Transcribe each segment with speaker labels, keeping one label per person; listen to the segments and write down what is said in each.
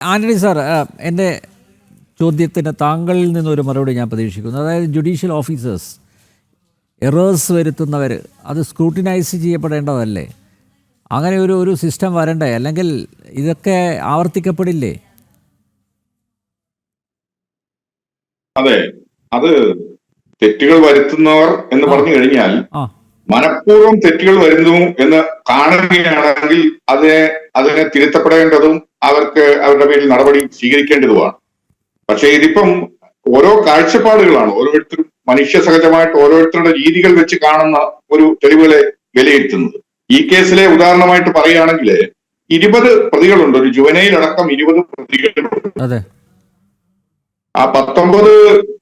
Speaker 1: Antony sir, എൻ്റെ ചോദ്യത്തിന് താങ്കളിൽ നിന്നൊരു മറുപടി ഞാൻ പ്രതീക്ഷിക്കുന്നു. അതായത് ജുഡീഷ്യൽ ഓഫീസേഴ്സ് എറേഴ്സ് വരുത്തുന്നവർ അത് സ്ക്രൂട്ടിനൈസ് ചെയ്യപ്പെടേണ്ടതല്ലേ? അങ്ങനെ ഒരു സിസ്റ്റം വരണ്ടേ? അല്ലെങ്കിൽ ഇതൊക്കെ ആവർത്തിക്കപ്പെടില്ലേ?
Speaker 2: അതെ, അത് തെറ്റുകൾ വരുത്തുന്നവർ എന്ന് പറഞ്ഞു കഴിഞ്ഞാൽ മനഃപൂർവ്വം തെറ്റുകൾ വരുന്നു എന്ന് കാണുകയാണെങ്കിൽ അതിനെ തിരുത്തപ്പെടേണ്ടതും അവരുടെ പേരിൽ നടപടി സ്വീകരിക്കേണ്ടതുമാണ്. പക്ഷെ ഇതിപ്പം ഓരോ കാഴ്ചപ്പാടുകളാണ്. ഓരോരുത്തരും മനുഷ്യ സഹജമായിട്ട് ഓരോരുത്തരുടെ രീതികൾ വെച്ച് കാണുന്ന ഒരു തെളിവുകളെ വിലയിരുത്തുന്നത്. ഈ കേസിലെ ഉദാഹരണമായിട്ട് പറയുകയാണെങ്കിൽ 20 പ്രതികളുണ്ട്. ഒരു ജുവനൈൽ അടക്കം 20 പ്രതികളുണ്ട്. ആ 19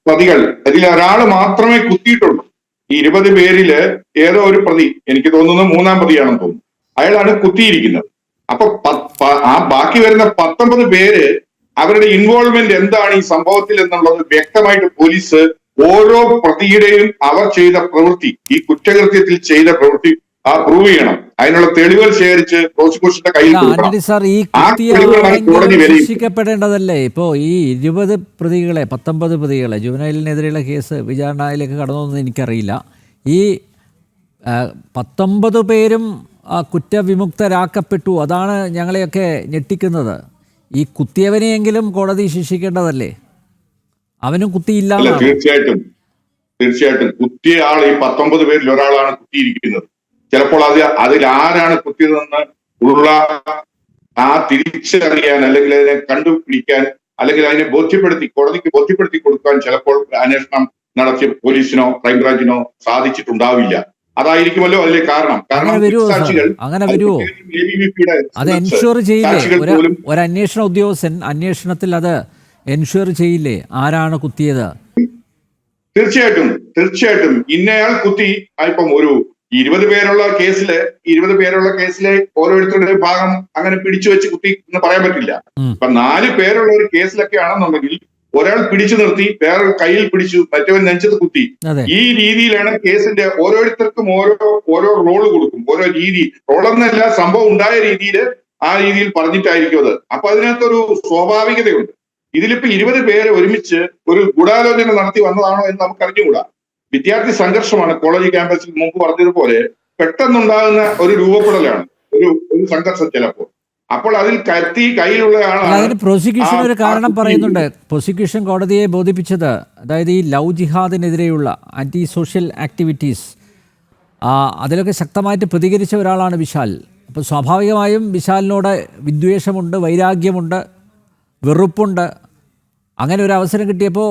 Speaker 2: പ്രതികൾ അതിൽ ഒരാൾ മാത്രമേ കുത്തിയിട്ടുള്ളൂ. ഈ 20 പേരില് ഏതോ ഒരു പ്രതി, എനിക്ക് തോന്നുന്നു 3-ാം പ്രതിയാണെന്ന് തോന്നുന്നു, അയാളാണ് കുത്തിയിരിക്കുന്നത്. അപ്പൊ ആ ബാക്കി വരുന്ന 19 പേര് അവരുടെ ഇൻവോൾവ്മെന്റ് എന്താണ് ഈ സംഭവത്തിൽ എന്നുള്ളത് വ്യക്തമായിട്ട് പോലീസ് ഓരോ പ്രതിയുടെയും അവർ ചെയ്ത പ്രവൃത്തി, ഈ കുറ്റകൃത്യത്തിൽ ചെയ്ത പ്രവൃത്തി പ്രൂവ് ചെയ്യണം. അതിനുള്ള തെളിവുകൾ ശേഖരിച്ച് പ്രോസിക്യൂഷന്റെ കയ്യിൽ
Speaker 1: ശിക്ഷിക്കപ്പെടേണ്ടതല്ലേ? ഇപ്പോ ഈ 20 പ്രതികളെ 19 പ്രതികളെ ജുവനൈലിനെതിരെയുള്ള കേസ് വിചാരണയിലേക്ക് കടന്നൊന്നും എനിക്കറിയില്ല. ഈ 19 പേരും കുറ്റവിമുക്തരാക്കപ്പെട്ടു. അതാണ് ഞങ്ങളെയൊക്കെ ഞെട്ടിക്കുന്നത്. ഈ കുത്തിയവനെയെങ്കിലും കോടതി ശിക്ഷിക്കേണ്ടതല്ലേ? അവനും കുത്തിയില്ല.
Speaker 2: തീർച്ചയായിട്ടും കുത്തിയ ആൾ ഈ 19 പേരിൽ ഒരാളാണ് കുത്തിയിരിക്കുന്നത്. ചിലപ്പോൾ അതിൽ ആരാണ് കുത്തിയതെന്ന് ഉള്ള തിരിച്ചറിയാൻ, അല്ലെങ്കിൽ അതിനെ കണ്ടുപിടിക്കാൻ, അല്ലെങ്കിൽ അതിനെ കോടതിക്ക് ബോധ്യപ്പെടുത്തി കൊടുക്കാൻ ചിലപ്പോൾ അന്വേഷണം നടത്തിയ പോലീസിനോ ക്രൈംബ്രാഞ്ചിനോ സാധിച്ചിട്ടുണ്ടാവില്ല. അതായിരിക്കുമല്ലോ അതിലെ കാരണം.
Speaker 1: അങ്ങനെ വരുമോ? അത് എൻഷുർ ചെയ്യില്ലേ ഒരു അന്വേഷണ ഉദ്യോഗസ്ഥൻ? അന്വേഷണത്തിൽ അത് എൻഷുർ ചെയ്യില്ലേ ആരാണ് കുത്തിയത്?
Speaker 2: തീർച്ചയായിട്ടും ഇന്നയാൾ കുത്തി. ഇപ്പം ഒരു 20 പേരുള്ള കേസിലെ ഓരോരുത്തരുടെ ഭാഗം അങ്ങനെ പിടിച്ചു വെച്ച് കുത്തി എന്ന് പറയാൻ പറ്റില്ല. ഇപ്പൊ 4 പേരുള്ള ഒരു കേസിലൊക്കെ ആണെന്നുണ്ടെങ്കിൽ ഒരാൾ പിടിച്ചു നിർത്തി, വേറെ കയ്യിൽ പിടിച്ചു, മറ്റവൻ നെഞ്ചത്ത് കുത്തി. ഈ രീതിയിലാണ് കേസിന്റെ ഓരോരുത്തർക്കും ഓരോ റോള് കൊടുക്കും. ഓരോ രീതി, റോളെന്നല്ല, സംഭവം ഉണ്ടായ രീതിയിൽ ആ രീതിയിൽ പറഞ്ഞിട്ടായിരിക്കും അത്. അപ്പൊ അതിനകത്തൊരു സ്വാഭാവികതയുണ്ട്. ഇതിലിപ്പോ 20 പേരെ ഒരുമിച്ച് ഒരു ഗൂഢാലോചന നടത്തി വന്നതാണോ എന്ന് നമുക്ക് അറിഞ്ഞുകൂടാ. വിദ്യാർത്ഥി സംഘർഷമാണ്. കോളേജ് ക്യാമ്പസിൽ മുമ്പ് പറഞ്ഞതുപോലെ പെട്ടെന്നുണ്ടാകുന്ന ഒരു രൂപപ്പെടലാണ് ഒരു സംഘർഷം ചിലപ്പോൾ. അപ്പോൾ അതിൽ കത്തി കയ്യിലുള്ള
Speaker 1: ആളാണ്. പ്രോസിക്യൂഷൻ ഒരു കാരണം പറയുന്നുണ്ട്. പ്രോസിക്യൂഷൻ കോടതിയെ ബോധിപ്പിച്ചത്, അതായത് ഈ ലവ് ജിഹാദിനെതിരെയുള്ള ആന്റി സോഷ്യൽ ആക്ടിവിറ്റീസ്, അതിലൊക്കെ ശക്തമായിട്ട് പ്രതികരിച്ച ഒരാളാണ് വിശാൽ. അപ്പോൾ സ്വാഭാവികമായും വിശാലിനോട് വിദ്വേഷമുണ്ട്, വൈരാഗ്യമുണ്ട്, വെറുപ്പുണ്ട്. അങ്ങനെ ഒരു അവസരം കിട്ടിയപ്പോൾ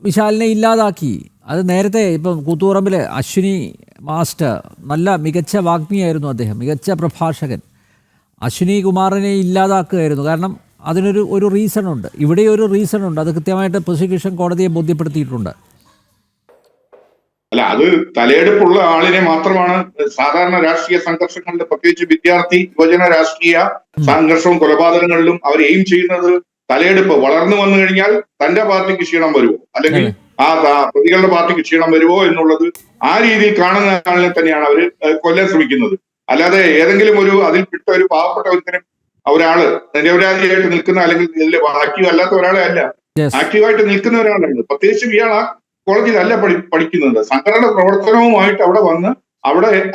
Speaker 1: വിശാലിനെ ഇല്ലാതാക്കി. അത് നേരത്തെ ഇപ്പം കൂത്തുപറമ്പിൽ അശ്വിനി മാസ്റ്റർ, നല്ല മികച്ച വാഗ്മിയായിരുന്നു അദ്ദേഹം, മികച്ച പ്രഭാഷകൻ. അശ്വിനി കുമാറിനെ ഇല്ലാതാക്കുകയായിരുന്നു. കാരണം അതിനൊരു റീസൺ ഉണ്ട്, ഇവിടെ ഒരു റീസൺ ഉണ്ട്. അത് കൃത്യമായിട്ട് പ്രോസിക്യൂഷൻ കോടതിയെ ബോധ്യപ്പെടുത്തിയിട്ടുണ്ട്.
Speaker 2: അല്ല, അത് തലയെടുപ്പുള്ള ആളിനെ മാത്രമാണ് സാധാരണ രാഷ്ട്രീയ സംഘർഷങ്ങളിൽ, പ്രത്യേകിച്ച് വിദ്യാർത്ഥി യുവജന രാഷ്ട്രീയ സംഘർഷവും കൊലപാതകങ്ങളിലും അവർ എയിം ചെയ്യുന്നത് തലയെടുപ്പ്. വളർന്നു വന്നു കഴിഞ്ഞാൽ തന്റെ പാർട്ടിക്ക് ക്ഷീണം വരുമോ, അല്ലെങ്കിൽ പ്രതികളുടെ പാർട്ടിക്ക് ക്ഷീണം വരുമോ എന്നുള്ളത് ആ രീതിയിൽ കാണുന്ന ആളിനെ തന്നെയാണ് അവർ കൊല്ലാൻ ശ്രമിക്കുന്നത്. അല്ലാതെ ഏതെങ്കിലും അതിൽപ്പെട്ട ഒരു പാവപ്പെട്ട ഒരാള് നിരപരാധിയായിട്ട് നിൽക്കുന്ന, അല്ലെങ്കിൽ ആക്റ്റീവ് അല്ലാത്ത ഒരാളെ അല്ല, ആക്റ്റീവായിട്ട് നിൽക്കുന്ന ഒരാളാണ്. പ്രത്യേകിച്ചും ഇയാൾ ആ കോളേജിലല്ല പഠിക്കുന്നത്. സംഘടന പ്രവർത്തനവുമായിട്ട് അവിടെ വന്ന്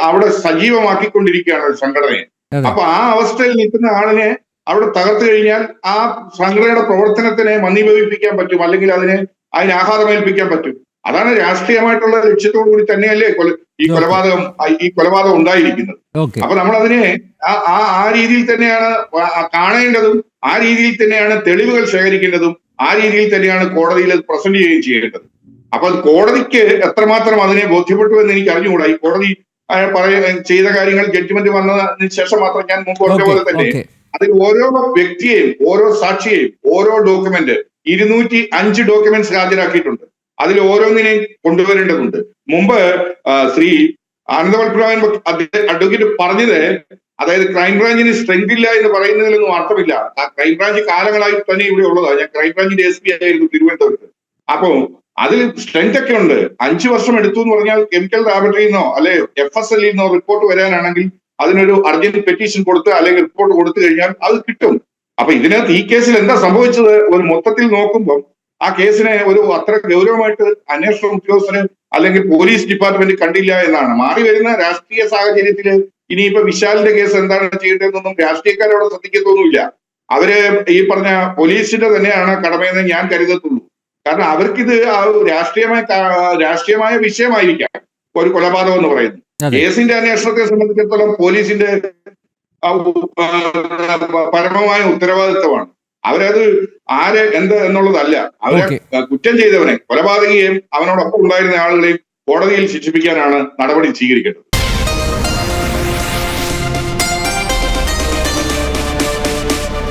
Speaker 2: അവിടെ സജീവമാക്കിക്കൊണ്ടിരിക്കുകയാണ് ഒരു സംഘടനയെ. അപ്പൊ ആ അവസ്ഥയിൽ നിൽക്കുന്ന ആളിനെ അവിടെ തകർത്തു കഴിഞ്ഞാൽ ആ സംഘടനയുടെ പ്രവർത്തനത്തിനെ മന്ദീഭവിപ്പിക്കാൻ പറ്റും, അല്ലെങ്കിൽ അതിനെ ആഘാതമേൽപ്പിക്കാൻ പറ്റും. അതാണ് രാഷ്ട്രീയമായിട്ടുള്ള ലക്ഷ്യത്തോടു കൂടി തന്നെയല്ലേ ഈ കൊലപാതകം ഉണ്ടായിരിക്കുന്നത്. അപ്പൊ നമ്മൾ അതിനെ ആ രീതിയിൽ തന്നെയാണ് കാണേണ്ടതും, ആ രീതിയിൽ തന്നെയാണ് തെളിവുകൾ ശേഖരിക്കേണ്ടതും, ആ രീതിയിൽ തന്നെയാണ് കോടതിയിൽ പ്രസന്റ് ചെയ്യുകയും ചെയ്യേണ്ടത്. അപ്പൊ കോടതിക്ക് എത്രമാത്രം അതിനെ ബോധ്യപ്പെട്ടു എന്ന് എനിക്ക് അറിഞ്ഞുകൂടാ. ഈ കോടതി ചെയ്ത കാര്യങ്ങൾ ജഡ്ജ്മെന്റ് വന്നതിന് ശേഷം മാത്രം, ഞാൻ മുമ്പ് പറഞ്ഞ പോലെ തന്നെ അതിൽ ഓരോ വ്യക്തിയെയും, ഓരോ സാക്ഷിയെയും, ഓരോ ഡോക്യുമെന്റ് 205 ഡോക്യുമെന്റ്സ് ഹാജരാക്കിയിട്ടുണ്ട്. അതിൽ ഓരോന്നിനെയും കൊണ്ടുവരേണ്ടതുണ്ട്. മുമ്പ് ശ്രീ ആനന്ദവൽപ്രവൻ അഡ്വക്കേറ്റ് പറഞ്ഞത്, അതായത് ക്രൈംബ്രാഞ്ചിന് സ്ട്രെങ്ത് ഇല്ല എന്ന് പറയുന്നതിലൊന്നും അർത്ഥമില്ല. ക്രൈംബ്രാഞ്ച് കാലങ്ങളായി തന്നെ ഇവിടെ ഉള്ളതാണ്. ഞാൻ ക്രൈംബ്രാഞ്ചിന്റെ SP ആയിരുന്നു തിരുവനന്തപുരത്ത്. അപ്പോ അതിൽ സ്ട്രെങ്ത് ഒക്കെ ഉണ്ട്. 5 വർഷം എടുത്തു എന്ന് പറഞ്ഞാൽ കെമിക്കൽ ലാബറട്ടറിയിൽ നിന്നോ അല്ലെ FSL നിന്നോ റിപ്പോർട്ട് വരാനാണെങ്കിൽ അതിനൊരു അർജന്റ് പെറ്റീഷൻ കൊടുത്ത് അല്ലെങ്കിൽ റിപ്പോർട്ട് കൊടുത്തു കഴിഞ്ഞാൽ അത് കിട്ടും. അപ്പൊ ഇതിനകത്ത് ഈ കേസിൽ എന്താ സംഭവിച്ചത് ഒരു മൊത്തത്തിൽ നോക്കുമ്പോൾ ആ കേസിനെ ഒരു അത്ര ഗൗരവമായിട്ട് അന്വേഷണ ഉദ്യോഗസ്ഥര് അല്ലെങ്കിൽ പോലീസ് ഡിപ്പാർട്ട്മെന്റ് കണ്ടില്ല എന്നാണ്. മാറി വരുന്ന രാഷ്ട്രീയ സാഹചര്യത്തിൽ ഇനിയിപ്പോ വിശാലിന്റെ കേസ് എന്താണ് ചെയ്യേണ്ടതെന്നൊന്നും രാഷ്ട്രീയക്കാരവിടെ ശ്രദ്ധിക്കത്തൊന്നുമില്ല. അവര് ഈ പറഞ്ഞ പോലീസിന്റെ തന്നെയാണ് കടമയെന്ന് ഞാൻ കരുതത്തുള്ളൂ. കാരണം അവർക്കിത് രാഷ്ട്രീയമായ വിഷയമായിരിക്കാം ഒരു കൊലപാതകം എന്ന് പറയുന്നത്. കേസിന്റെ അന്വേഷണത്തെ സംബന്ധിച്ചിടത്തോളം പോലീസിന്റെ പരമമായ ഉത്തരവാദിത്വമാണ്. അവരത് ആര് എന്ത് എന്നുള്ളതല്ല, അവരെ കുറ്റം ചെയ്തവനെ കൊലപാതകിയെയും അവനോടൊപ്പം ഉണ്ടായിരുന്ന ആളുകളെയും കോടതിയിൽ ശിക്ഷിപ്പിക്കാനാണ് നടപടി സ്വീകരിക്കേണ്ടത്.